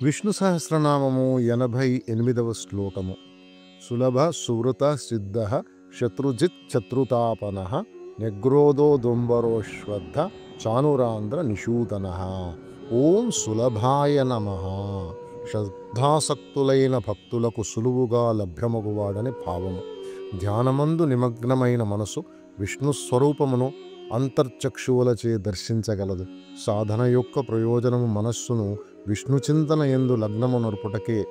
విష్ణు సహస్రనామము 88వ శ్లోకము. సులభ సువృత సిద్ధ శత్రుజిత్ శత్రుతాపన నిగ్రోధో దుంబరోశ్వద్ధ చానురాంధ్ర నిషూదన. ఓం సులభాయ నమః. శ్రద్ధాసక్తులైన భక్తులకు సులువుగా లభ్యమగువాడని భావము. ధ్యానమందు నిమగ్నమైన మనసు విష్ణు స్వరూపమును అంతర్చక్షువులచే దర్శించగలదు. సాధన యొక్క ప్రయోజనము మనస్సును విష్ణు చింతన యందు లగ్నము నరుపుటకే.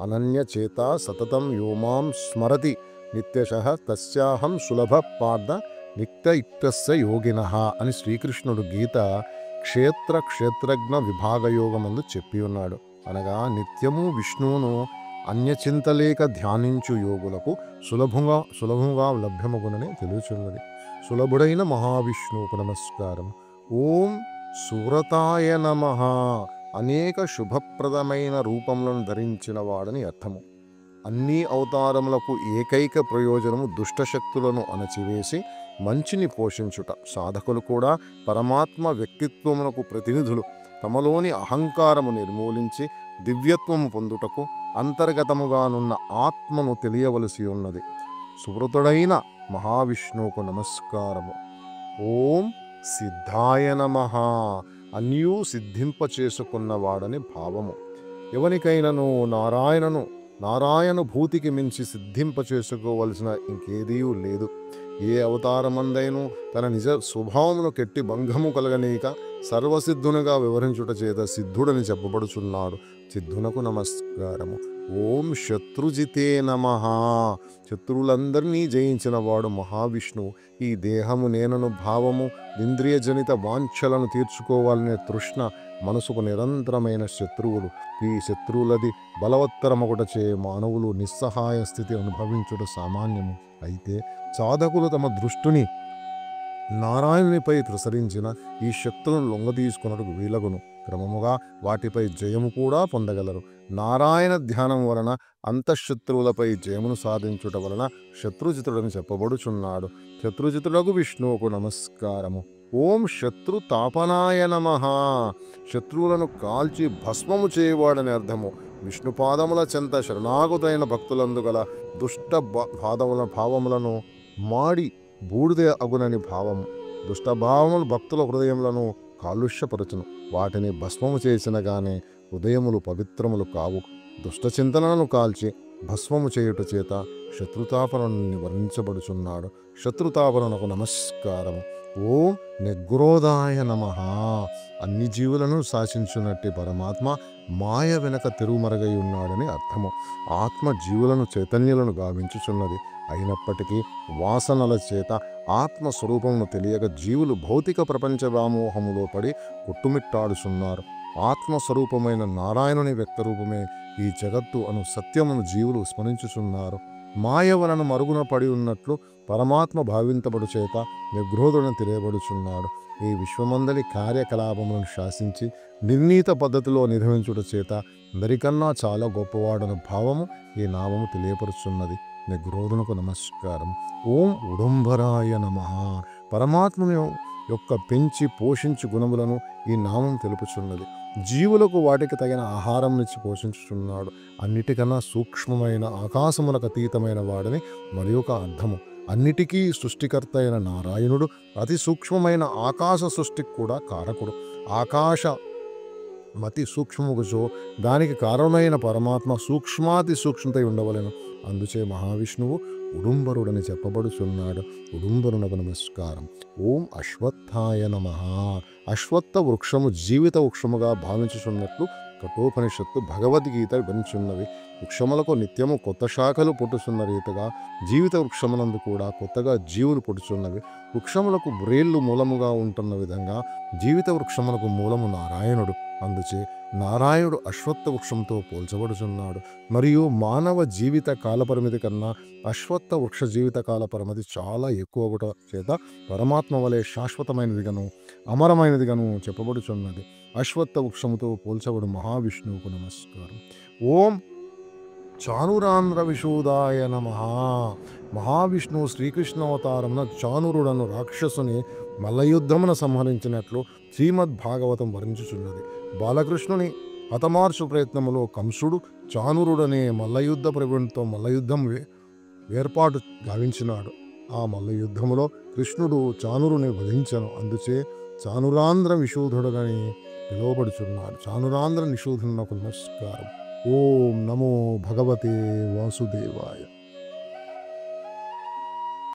అనన్య చేత సతతం యోమాం స్మరతి నిత్యశః తస్యాహం సులభ పార్థ నిత్యయుక్తస్య యోగినః అని శ్రీకృష్ణుడు గీత క్షేత్రజ్ఞ విభాగయోగమందు చెప్పి ఉన్నాడు. అనగా నిత్యము విష్ణువును అన్యచింతలేక ధ్యానించు యోగులకు సులభంగా లభ్యమగునని తెలుచున్నది. సులభుడైన మహావిష్ణువుకు నమస్కారం. ఓం సువ్రతాయ నమః. అనేక శుభప్రదమైన రూపములను ధరించిన వాడని అర్థము. అన్ని అవతారములకు ఏకైక ప్రయోజనము దుష్టశక్తులను అణచివేసి మంచిని పోషించుట. సాధకులు కూడా పరమాత్మ వ్యక్తిత్వమునకు ప్రతినిధులు. తమలోని అహంకారము నిర్మూలించి దివ్యత్వము పొందుటకు అంతర్గతముగానున్న ఆత్మను తెలియవలసి ఉన్నది. సువృతుడైన మహావిష్ణువుకు నమస్కారము. ఓం సిద్ధాయ నమః. అన్యూ సిద్ధింపచేసుకున్నవాడని భావము. ఎవనికైనను నారాయణభూతికి మించి సిద్ధింపచేసుకోవలసిన ఇంకేదీ లేదు. ఏ అవతారమందైనూ తన నిజ స్వభావమును కెట్టి భంగము కలగనీక సర్వసిద్ధునిగా వివరించుట చేత సిద్ధుడని చెప్పబడుచున్నాడు. సిద్ధునకు నమస్కారము. ఓం శత్రుజితే నమః. శత్రువులందరినీ జయించిన వాడు మహావిష్ణువు. ఈ దేహము నేనను భావము ఇంద్రియజనిత వాంఛలను తీర్చుకోవాలనే తృష్ణ మనసుకు నిరంతరమైన శత్రువులు. ఈ శత్రువులది బలవత్తరమొకటచే మానవులు నిస్సహాయ స్థితి అనుభవించుట సామాన్యము. అయితే సాధకులు తమ దృష్టిని నారాయణునిపై ప్రసరించిన ఈ శక్తులను లొంగదీసుకున్నట్టుకు వీలగును. క్రమముగా వాటిపై జయము కూడా పొందగలరు. నారాయణ ధ్యానం వలన అంతఃశత్రువులపై జయమును సాధించుట వలన శత్రుజితుడని చెప్పబడుచున్నాడు. శత్రుజితుడకు విష్ణువుకు నమస్కారము. ఓం శత్రుతాపనాయ నమః. శత్రువులను కాల్చి భస్మము చేయవాడని అర్థము. విష్ణుపాదముల చెంత శరణాగతులైన భక్తులందు గల దుష్ట భావములను మాడి బూడిద అగునని భావము. దుష్టభావములు భక్తుల హృదయములను కాలుష్యపరచును. వాటిని భస్మము చేసిన గానే హృదయములు పవిత్రములు కావు. దుష్టచింతనలను కాల్చి భస్మము చేయుట చేత శత్రుతాపనని వర్ణించబడుచున్నాడు. శత్రుతాపనకు నమస్కారము. ఓం నిగ్రోధాయ నమః. అన్ని జీవులను శాసించున్నట్టి పరమాత్మ మాయ వెనక తిరుగుమరుగై ఉన్నాడని అర్థము. ఆత్మ జీవులను చైతన్యులను గావించుచున్నది. అయినప్పటికీ వాసనల చేత ఆత్మస్వరూపమును తెలియక జీవులు భౌతిక ప్రపంచ వ్యామోహములో పడి కొట్టుమిట్టాడుచున్నారు. ఆత్మస్వరూపమైన నారాయణుని వ్యక్తరూపమే ఈ జగత్తు అను సత్యమును జీవులు స్మరించుచున్నారు. మాయ వలన మరుగున పడి ఉన్నట్లు పరమాత్మ భావింతబడు చేత నిగ్రోధుడని తెలియబడుచున్నాడు. ఈ విశ్వమందలి కార్యకలాపములను శాసించి నిర్ణీత పద్ధతిలో నిర్వహించుట చేత అందరికన్నా చాలా గొప్పవాడని భావము ఈ నామము తెలియపరుచున్నది. నిగ్రోధునకు నమస్కారం. ఓం ఉడుంబరాయ నమః. పరమాత్మను యొక్క పెంచి పోషించు గుణములను ఈ నామం తెలుపుచున్నది. జీవులకు వాటికి తగిన ఆహారం ఇచ్చి పోషించుచున్నాడు. అన్నిటికన్నా సూక్ష్మమైన ఆకాశమునకు అతీతమైన వాడని మరి ఒక అర్థము. అన్నిటికీ సృష్టికర్త అయిన నారాయణుడు అతి సూక్ష్మమైన ఆకాశ సృష్టికి కూడా కారకుడు. ఆకాశ మతి సూక్ష్మముగుచో దానికి కారణమైన పరమాత్మ సూక్ష్మాతి సూక్ష్మతై ఉండవలెను. అందుచే మహావిష్ణువు ఉడుంబరుడని చెప్పబడుచున్నాడు. ఉడుంబరునకు నమస్కారం. ఓం అశ్వత్థాయ నమః. అశ్వత్థ వృక్షము జీవిత వృక్షముగా భావించుచున్నట్లు కఠోపనిషత్తు భగవద్గీత వివరించున్నవి. వృక్షములకు నిత్యము కొత్త శాఖలు పుట్టుచున్న రీతిగా జీవిత వృక్షమునందు కూడా కొత్తగా జీవులు పుట్టుచున్నవి. వృక్షములకు వ్రేళ్లు మూలముగా ఉంటున్న విధంగా జీవిత వృక్షములకు మూలము నారాయణుడు. అందుచే నారాయణుడు అశ్వత్థ వృక్షంతో పోల్చబడుచున్నాడు. మరియు మానవ జీవిత కాలపరిమితి కన్నా అశ్వత్థ వృక్ష జీవిత కాల పరిమితి చాలా ఎక్కువ చేత పరమాత్మ వలె శాశ్వతమైనదిగాను అమరమైనదిగాను చెప్పబడుచున్నది. అశ్వత్థ వృక్షముతో పోల్చబడు మహావిష్ణువుకు నమస్కారం. ఓం చానురాంధ్ర విశూదాయ నమః. మహావిష్ణువు శ్రీకృష్ణ అవతారమున చానురుడను రాక్షసుని మల్లయుద్ధమున సంహరించినట్లు శ్రీమద్ భాగవతం వర్ణించుచున్నది. బాలకృష్ణుని హతమార్చు ప్రయత్నములో కంసుడు చానురుడనే మల్లయుద్ధ ప్రవీణుడితో మల్లయుద్ధం ఏర్పాటు గావించినాడు. ఆ మల్లయుద్ధములో కృష్ణుడు చానురుని వధించను. అందుచే చానురాంధ్ర విశోధుడని పిలువబడుచున్నాడు. చానురాంధ్ర నిశోధునకు నమస్కారం. ఓం నమో భగవతే వాసుదేవాయ.